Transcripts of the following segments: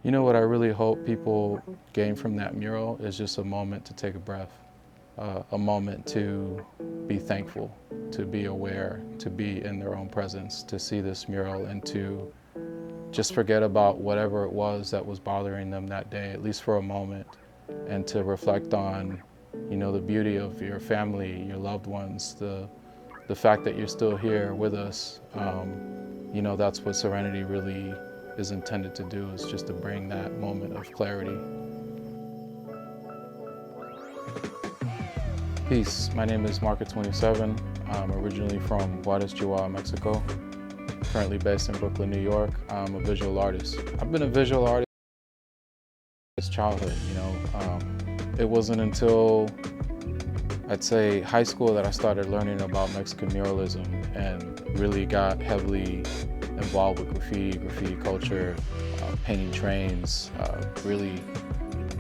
You know what I really hope people gain from that mural is just a moment to take a breath, a moment to be thankful, to be aware, to be in their own presence, to see this mural and to just forget about whatever it was that was bothering them that day, at least for a moment, and to reflect on, the beauty of your family, your loved ones, the fact that you're still here with us. That's what Serenity really is intended to do, is just to bring that moment of clarity. Peace, my name is Marka27. I'm originally from Juarez, Chihuahua, Mexico. Currently based in Brooklyn, New York. I'm a visual artist. I've been a visual artist since childhood, It wasn't until, I'd say, high school that I started learning about Mexican muralism and really got heavily involved with graffiti culture, painting trains, really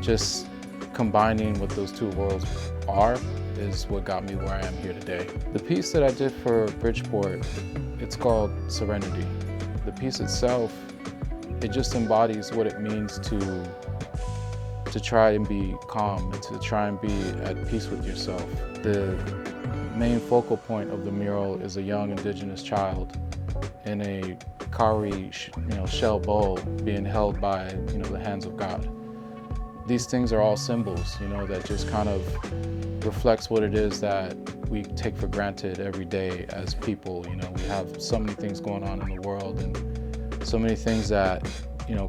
just combining what those two worlds are is what got me where I am here today. The piece that I did for Bridgeport, it's called Serenity. The piece itself, it just embodies what it means to try and be calm, and to try and be at peace with yourself. The main focal point of the mural is a young indigenous child in a cowrie, shell bowl being held by, the hands of God. These things are all symbols, that just kind of reflects what it is that we take for granted every day as people. We have so many things going on in the world and so many things that,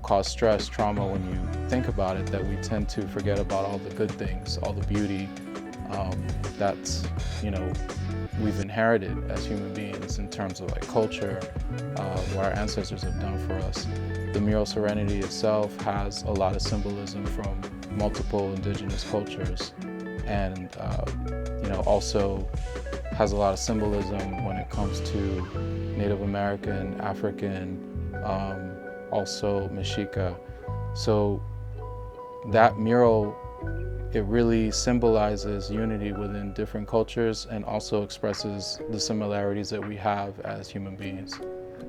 cause stress, trauma when you think about it, that we tend to forget about all the good things, all the beauty that's, we've inherited as human beings in terms of culture, what our ancestors have done for us. The mural Serenity itself has a lot of symbolism from multiple indigenous cultures, and also has a lot of symbolism when it comes to Native American, African, also Mexica. So that mural, it really symbolizes unity within different cultures and also expresses the similarities that we have as human beings.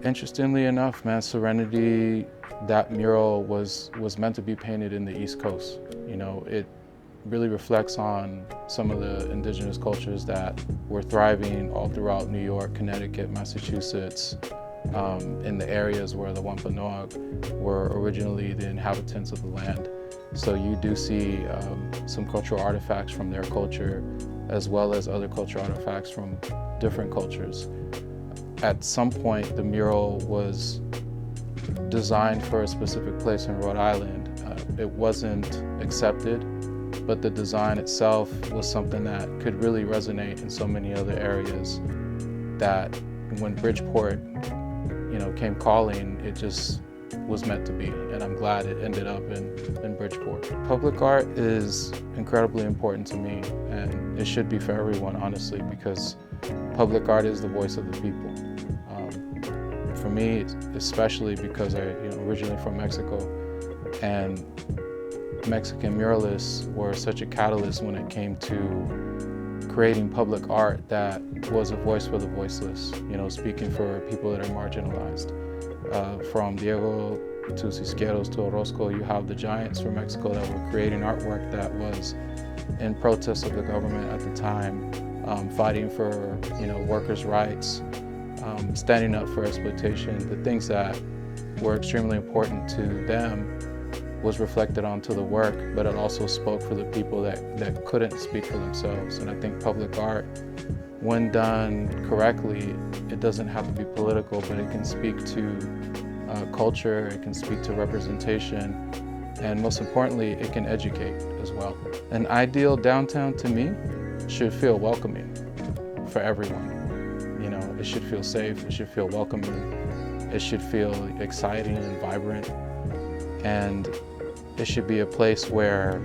Interestingly enough, man, Serenity, that mural was meant to be painted in the East Coast. It really reflects on some of the indigenous cultures that were thriving all throughout New York, Connecticut, Massachusetts, in the areas where the Wampanoag were originally the inhabitants of the land. So you do see some cultural artifacts from their culture, as well as other cultural artifacts from different cultures. At some point, the mural was designed for a specific place in Rhode Island. It wasn't accepted, but the design itself was something that could really resonate in so many other areas, that when Bridgeport, came calling, it just was meant to be, and I'm glad it ended up in Bridgeport. Public art is incredibly important to me, and it should be for everyone, honestly, because public art is the voice of the people. For me, especially because I originally from Mexico, and Mexican muralists were such a catalyst when it came to creating public art that was a voice for the voiceless, speaking for people that are marginalized. From Diego to Cisqueros to Orozco, you have the giants from Mexico that were creating artwork that was in protest of the government at the time, fighting for workers' rights, standing up for exploitation. The things that were extremely important to them was reflected onto the work, but it also spoke for the people that couldn't speak for themselves. And I think public art, when done correctly, it doesn't have to be political, but it can speak to culture, it can speak to representation, and most importantly, it can educate as well. An ideal downtown to me should feel welcoming for everyone. It should feel safe, it should feel welcoming, it should feel exciting and vibrant, and it should be a place where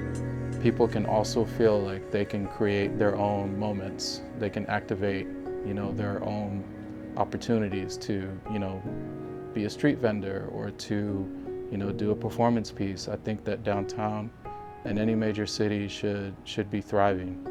people can also feel like they can create their own moments. They can activate, their own opportunities to, be a street vendor or to, do a performance piece. I think that downtown and any major city should be thriving.